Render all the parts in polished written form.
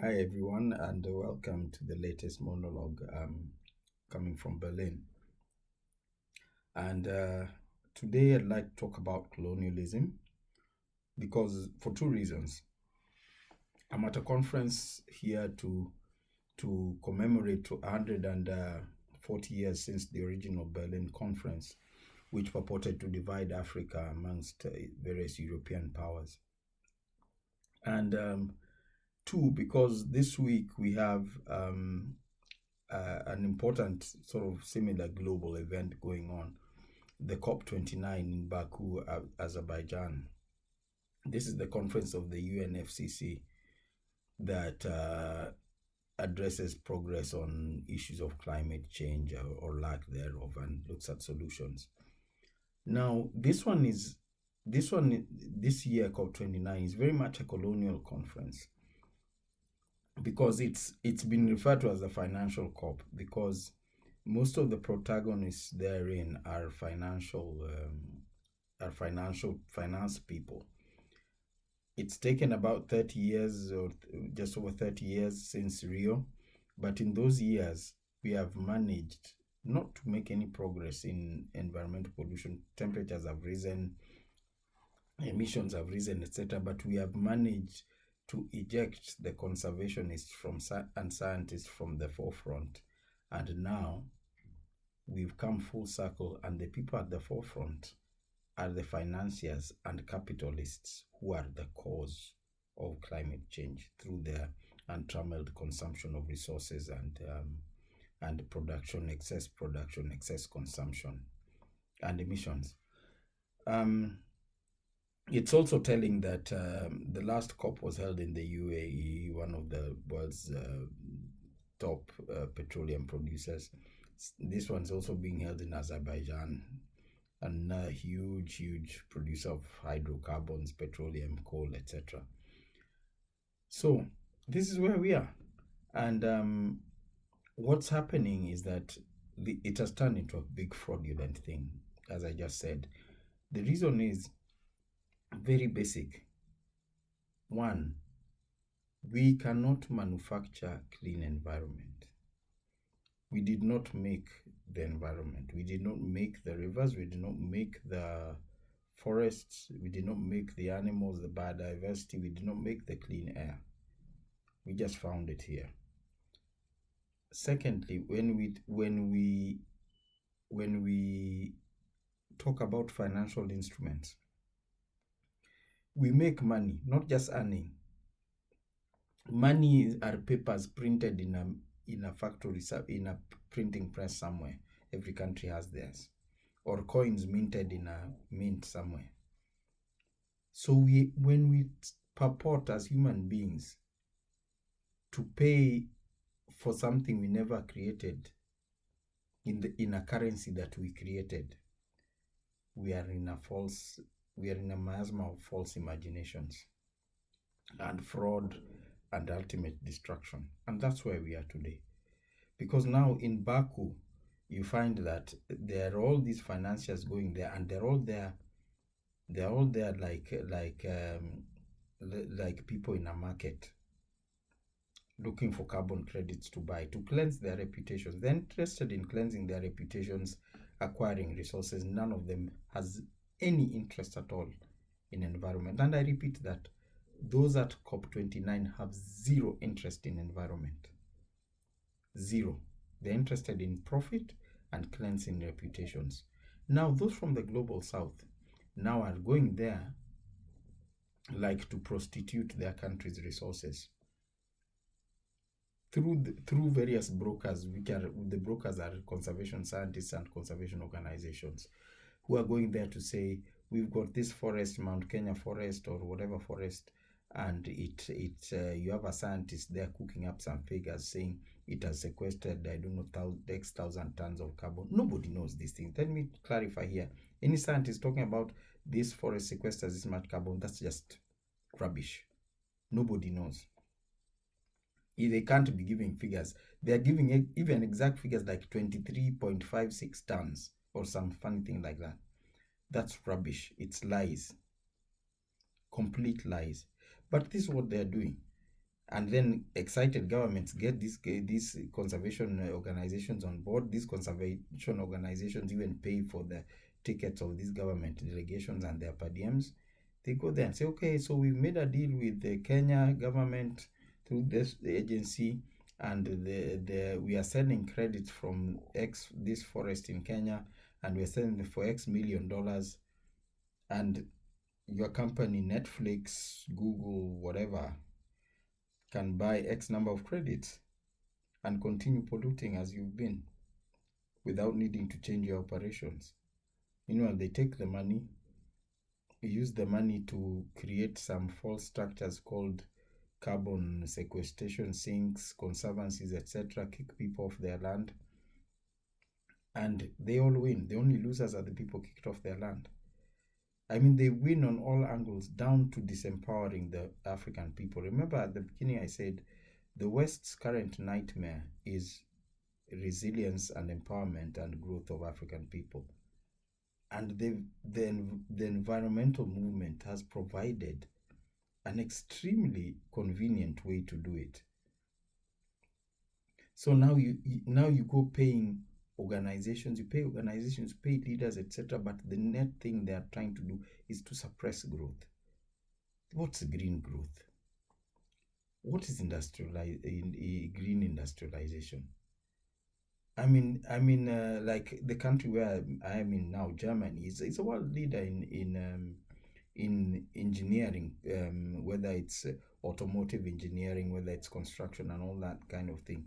Hi, everyone, and welcome to the latest monologue coming from Berlin. And today I'd like to talk about colonialism because for two reasons. I'm at a conference here to commemorate 140 years since the original Berlin Conference, which purported to divide Africa amongst various European powers. And two, because this week we have an important sort of similar global event going on, the COP29 in Baku, Azerbaijan. This is the conference of the UNFCCC that addresses progress on issues of climate change or lack thereof and looks at solutions. Now, this year COP29 is very much a colonial conference because it's been referred to as the financial COP because most of the protagonists therein are finance people. It's taken about 30 years or just over 30 years since Rio, but in those years we have managed not to make any progress in environmental pollution. Temperatures have risen, emissions have risen, etc., but we have managed to eject the conservationists and scientists from the forefront, and now we've come full circle, and the people at the forefront are the financiers and capitalists who are the cause of climate change through their untrammeled consumption of resources and production, excess consumption, and emissions. It's also telling that the last COP was held in the UAE, one of the world's top petroleum producers. This one's also being held in Azerbaijan, and a huge producer of hydrocarbons, petroleum, coal, etc. So this is where we are. And what's happening is that it has turned into a big fraudulent thing, as I just said. The reason is very basic. One, we cannot manufacture clean environment. We did not make the environment. We did not make the rivers. We did not make the forests. We did not make the animals, the biodiversity. We did not make the clean air. We just found it here. Secondly, when we talk about financial instruments, we make money, not just earning. Money are papers printed in a factory, in a printing press somewhere. Every country has theirs. Or coins minted in a mint somewhere. So when we purport as human beings to pay for something we never created in a currency that we created, we are in a miasma of false imaginations and fraud and ultimate destruction. And that's where we are today. Because now in Baku, you find that there are all these financiers going there, and they're all there like people in a market looking for carbon credits to buy, to cleanse their reputations. They're interested in cleansing their reputations, acquiring resources. None of them has any interest at all in environment. And I repeat that those at COP29 have zero interest in environment. Zero. They're interested in profit and cleansing reputations. Now, those from the global south now are going there like to prostitute their country's resources through various brokers, the brokers are conservation scientists and conservation organizations who are going there to say, we've got this forest, Mount Kenya forest or whatever forest, and you have a scientist there cooking up some figures saying it has sequestered, I don't know, X thousand tons of carbon. Nobody knows these things. Let me clarify here. Any scientist talking about this forest sequesters this much carbon, that's just rubbish. Nobody knows. They can't be giving figures. They are giving even exact figures like 23.56 tons or some funny thing like that. That's rubbish. It's lies. Complete lies. But this is what they're doing. And then excited governments get these conservation organizations on board. These conservation organizations even pay for the tickets of these government delegations and their per diems. They go there and say, okay, so we've made a deal with the Kenya government through this agency, and we are sending credits from X this forest in Kenya, and we're selling for X million dollars, and your company, Netflix, Google, whatever, can buy X number of credits and continue polluting as you've been without needing to change your operations. Meanwhile, they take the money, use the money to create some false structures called carbon sequestration sinks, conservancies, etc., kick people off their land, and they all win. The only losers are the people kicked off their land. I mean, they win on all angles, down to disempowering the African people. Remember at the beginning, I said the West's current nightmare is resilience and empowerment and growth of African people. And the environmental movement has provided an extremely convenient way to do it. So now you go paying organizations, you pay leaders, etc. But the net thing they are trying to do is to suppress growth. What's green growth? What is green industrialization? I mean, like the country where I am in now, Germany, is a world leader in engineering, whether it's automotive engineering, whether it's construction and all that kind of thing.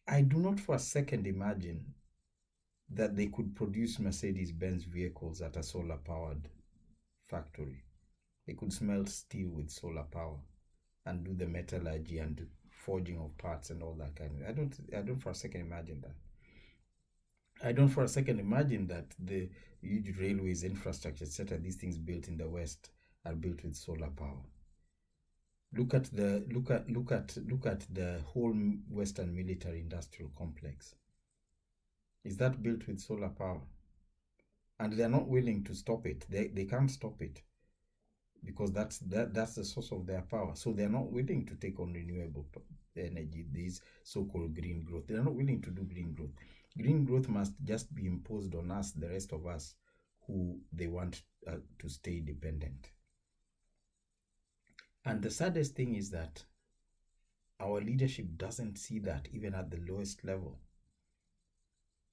I do not for a second imagine that they could produce Mercedes-Benz vehicles at a solar-powered factory. They could smelt steel with solar power and do the metallurgy and forging of parts and all that kind of. I don't for a second imagine that. I don't for a second imagine that the huge railways, infrastructure, etc., these things built in the West are built with solar power. Look at the whole Western military industrial complex. Is that built with solar power? And they're not willing to stop it. They can't stop it because that's the source of their power. So they're not willing to take on renewable energy, these so-called green growth. They're not willing to do green growth. Green growth must just be imposed on us, the rest of us, who they want to stay dependent. And the saddest thing is that our leadership doesn't see that even at the lowest level.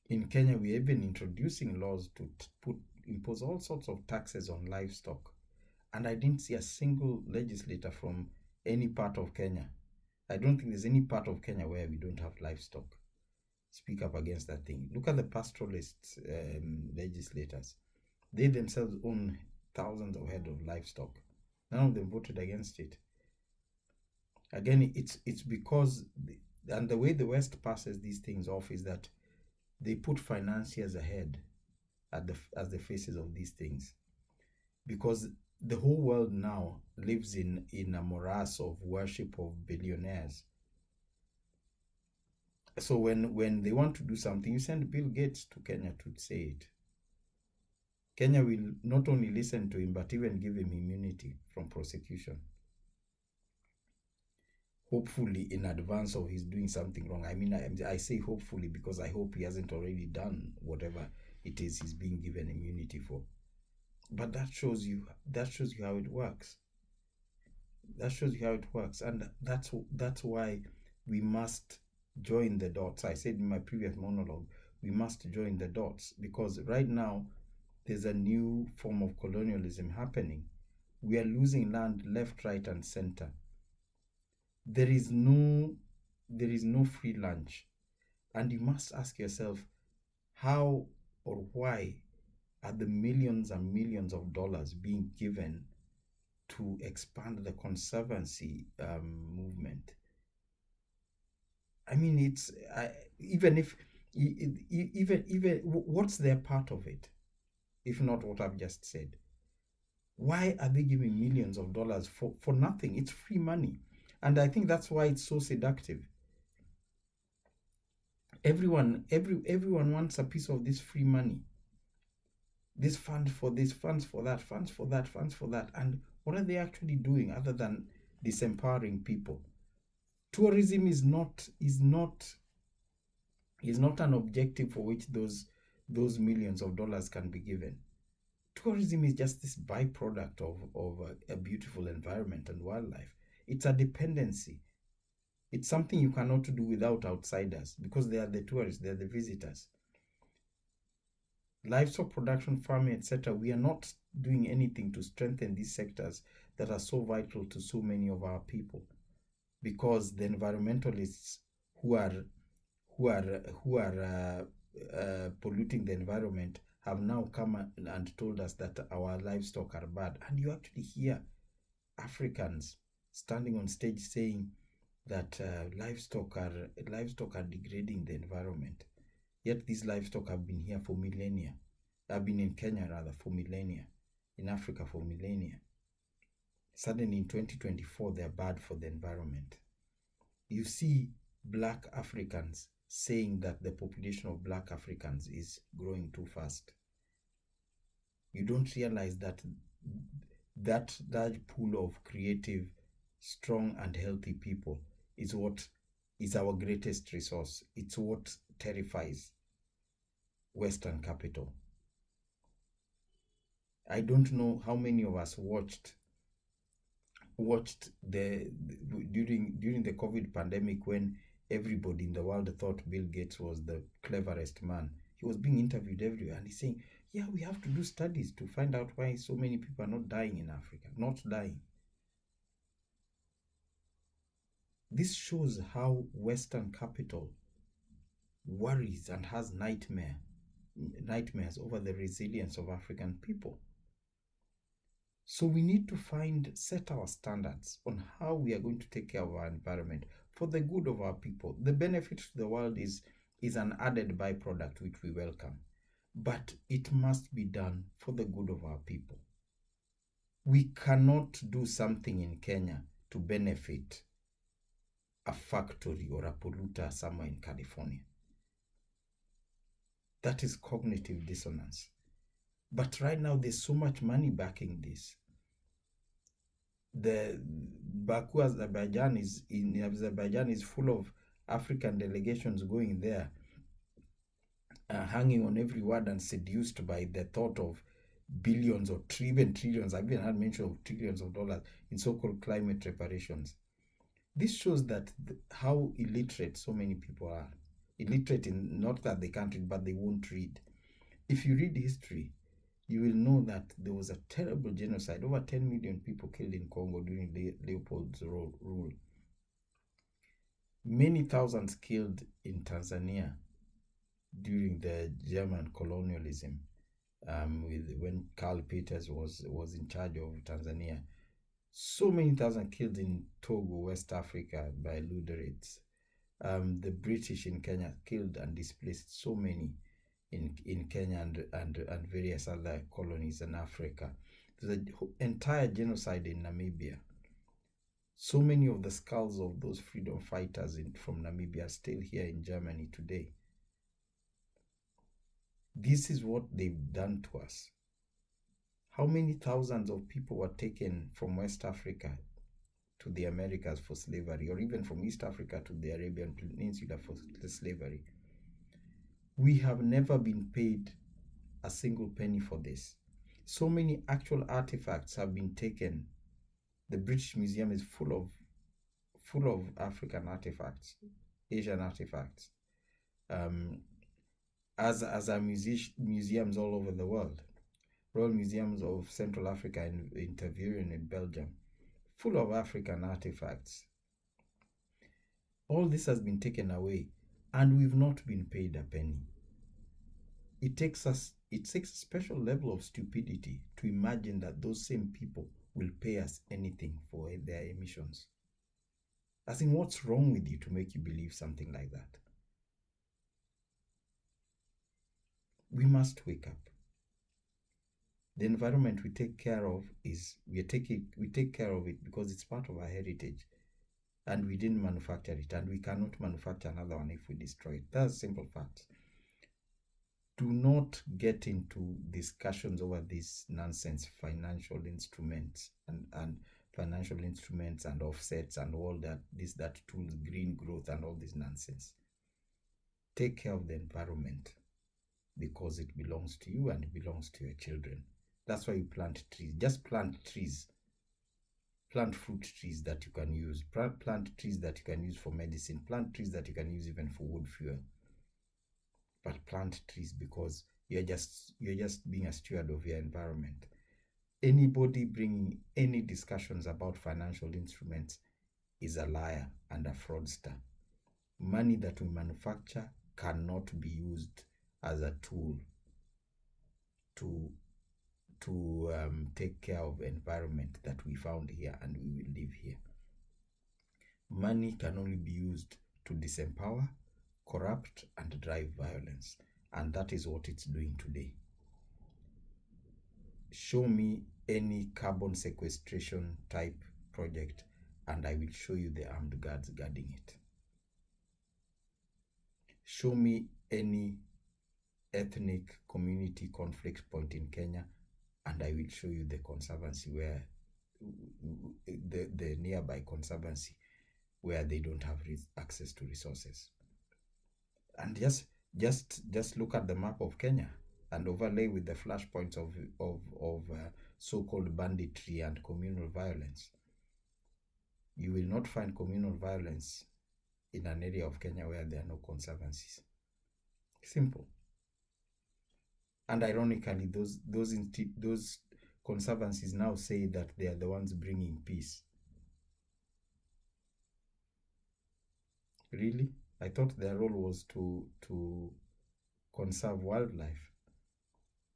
In Kenya, we're even introducing laws to impose all sorts of taxes on livestock. And I didn't see a single legislator from any part of Kenya. I don't think there's any part of Kenya where we don't have livestock speak up against that thing. Look at the pastoralist legislators. They themselves own thousands of head of livestock. None of them voted against it. Again, it's because, and the way the West passes these things off is that they put financiers ahead as the faces of these things, because the whole world now lives in a morass of worship of billionaires. So when they want to do something, you send Bill Gates to Kenya to say it. Kenya will not only listen to him, but even give him immunity from prosecution. Hopefully in advance of his doing something wrong. I mean, I say hopefully because I hope he hasn't already done whatever it is he's being given immunity for. But that shows you how it works. That shows you how it works. And that's why we must join the dots. I said in my previous monologue, we must join the dots, because right now there's a new form of colonialism happening. We are losing land left, right, and center. There is no free lunch. And you must ask yourself, how or why are the millions and millions of dollars being given to expand the conservancy movement? I mean, it's even what's their part of it, if not what I've just said? Why are they giving millions of dollars for nothing? It's free money. And I think that's why it's so seductive. Everyone wants a piece of this free money. This fund for this, funds for that, funds for that, funds for that. And what are they actually doing other than disempowering people? Tourism is not an objective for which those millions of dollars can be given. Tourism is just this byproduct of a beautiful environment and wildlife. It's a dependency. It's something you cannot do without outsiders because they are the tourists, they are the visitors. Livestock production, farming, etc. We are not doing anything to strengthen these sectors that are so vital to so many of our people, because the environmentalists who are polluting the environment have now come and told us that our livestock are bad. And you actually hear Africans standing on stage saying that livestock are degrading the environment. Yet these livestock have been here for millennia. Have been in Kenya rather for millennia, in Africa for millennia. Suddenly in 2024 they're bad for the environment. You see Black Africans saying that the population of Black Africans is growing too fast. You don't realize that that large pool of creative, strong and healthy people is what is our greatest resource. It's what terrifies Western capital. I don't know how many of us watched during the COVID pandemic, when everybody in the world thought Bill Gates was the cleverest man. He was being interviewed everywhere and he's saying, yeah, we have to do studies to find out why so many people are not dying in Africa, not dying. This shows how Western capital worries and has nightmares over the resilience of African people. So we need to set our standards on how we are going to take care of our environment for the good of our people. The benefit to the world is an added byproduct which we welcome, but it must be done for the good of our people. We cannot do something in Kenya to benefit a factory or a polluter somewhere in California. That is cognitive dissonance. But right now there's so much money backing this. The Baku, Azerbaijan is full of African delegations going there, hanging on every word and seduced by the thought of billions or even trillions. I've even had mention of trillions of dollars in so-called climate reparations. This shows that how illiterate so many people are. Illiterate in not that they can't read, but they won't read. If you read history, you will know that there was a terrible genocide, over 10 million people killed in Congo during Leopold's rule. Many thousands killed in Tanzania during the German colonialism, when Karl Peters was in charge of Tanzania. So many thousand killed in Togo, West Africa by Luderites. The British in Kenya killed and displaced so many in Kenya and various other colonies in Africa. There's an entire genocide in Namibia. So many of the skulls of those freedom fighters from Namibia are still here in Germany today. This is what they've done to us. How many thousands of people were taken from West Africa to the Americas for slavery, or even from East Africa to the Arabian Peninsula for slavery? We have never been paid a single penny for this. So many actual artifacts have been taken. The British Museum is full of African artifacts, Asian artifacts, as are museums all over the world. Royal Museums of Central Africa in Tervuren in Belgium, full of African artifacts. All this has been taken away, and we've not been paid a penny. It takes a special level of stupidity to imagine that those same people will pay us anything for their emissions. As in, what's wrong with you to make you believe something like that? We must wake up. The environment we take care of we take care of it because it's part of our heritage, and we didn't manufacture it, and we cannot manufacture another one if we destroy it. That's simple fact. Do not get into discussions over these nonsense financial instruments and financial instruments and offsets and all that, that tools, green growth and all this nonsense. Take care of the environment because it belongs to you and it belongs to your children. That's why you plant trees. Just plant trees. Plant fruit trees that you can use. Plant trees that you can use for medicine. Plant trees that you can use even for wood fuel. But plant trees because you're just being a steward of your environment. Anybody bringing any discussions about financial instruments is a liar and a fraudster. Money that we manufacture cannot be used as a tool to take care of environment that we found here and we will live here. Money can only be used to disempower, corrupt, and drive violence. And that is what it's doing today. Show me any carbon sequestration type project and I will show you the armed guards guarding it. Show me any ethnic community conflict point in Kenya and I will show you the conservancy where the nearby conservancy where they don't have access to resources. And just look at the map of Kenya and overlay with the flashpoints of so-called banditry and communal violence. You will not find communal violence in an area of Kenya where there are no conservancies. Simple. And ironically, those conservancies now say that they are the ones bringing peace. Really? I thought their role was to conserve wildlife.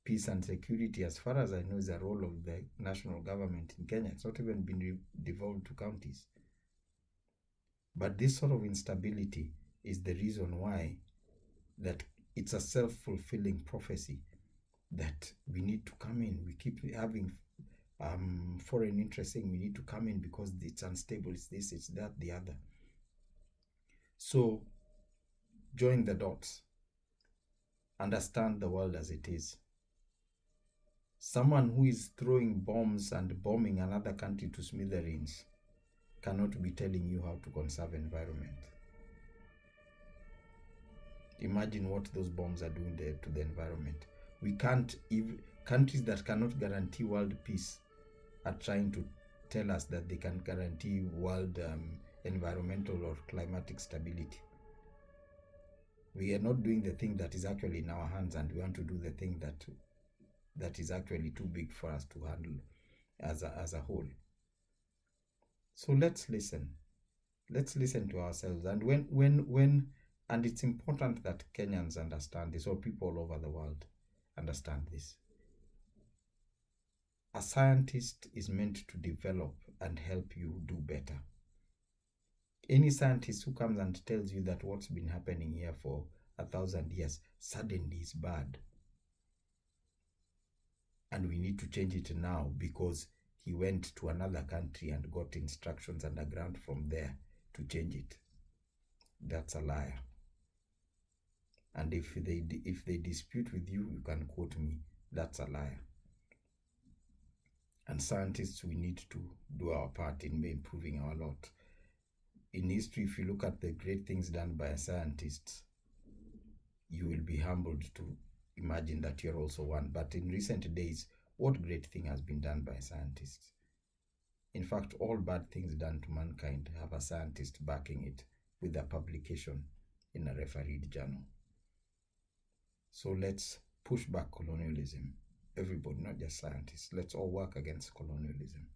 Peace and security, as far as I know, is a role of the national government in Kenya. It's not even been devolved to counties. But this sort of instability is the reason why that it's a self-fulfilling prophecy that we need to come in. We keep having foreign interests saying we need to come in because it's unstable, it's this, it's that, the other. So join the dots. Understand the world as it is. Someone who is throwing bombs and bombing another country to smithereens cannot be telling you how to conserve environment. Imagine what those bombs are doing there to the environment. We can't even, countries that cannot guarantee world peace are trying to tell us that they can guarantee world environmental or climatic stability. We are not doing the thing that is actually in our hands, and we want to do the thing that is actually too big for us to handle as a whole. So let's listen. Let's listen to ourselves. And when and it's important that Kenyans understand this, or people all over the world understand this. A scientist is meant to develop and help you do better. Any scientist who comes and tells you that what's been happening here for 1,000 years suddenly is bad and we need to change it now because he went to another country and got instructions and a grant from there to change it, that's a liar. And if they dispute with you, you can quote me, that's a liar. And scientists, we need to do our part in improving our lot. In history, if you look at the great things done by scientists, you will be humbled to imagine that you're also one. But in recent days, what great thing has been done by scientists? In fact, all bad things done to mankind have a scientist backing it with a publication in a refereed journal. So let's push back colonialism. Everybody, not just scientists. Let's all work against colonialism.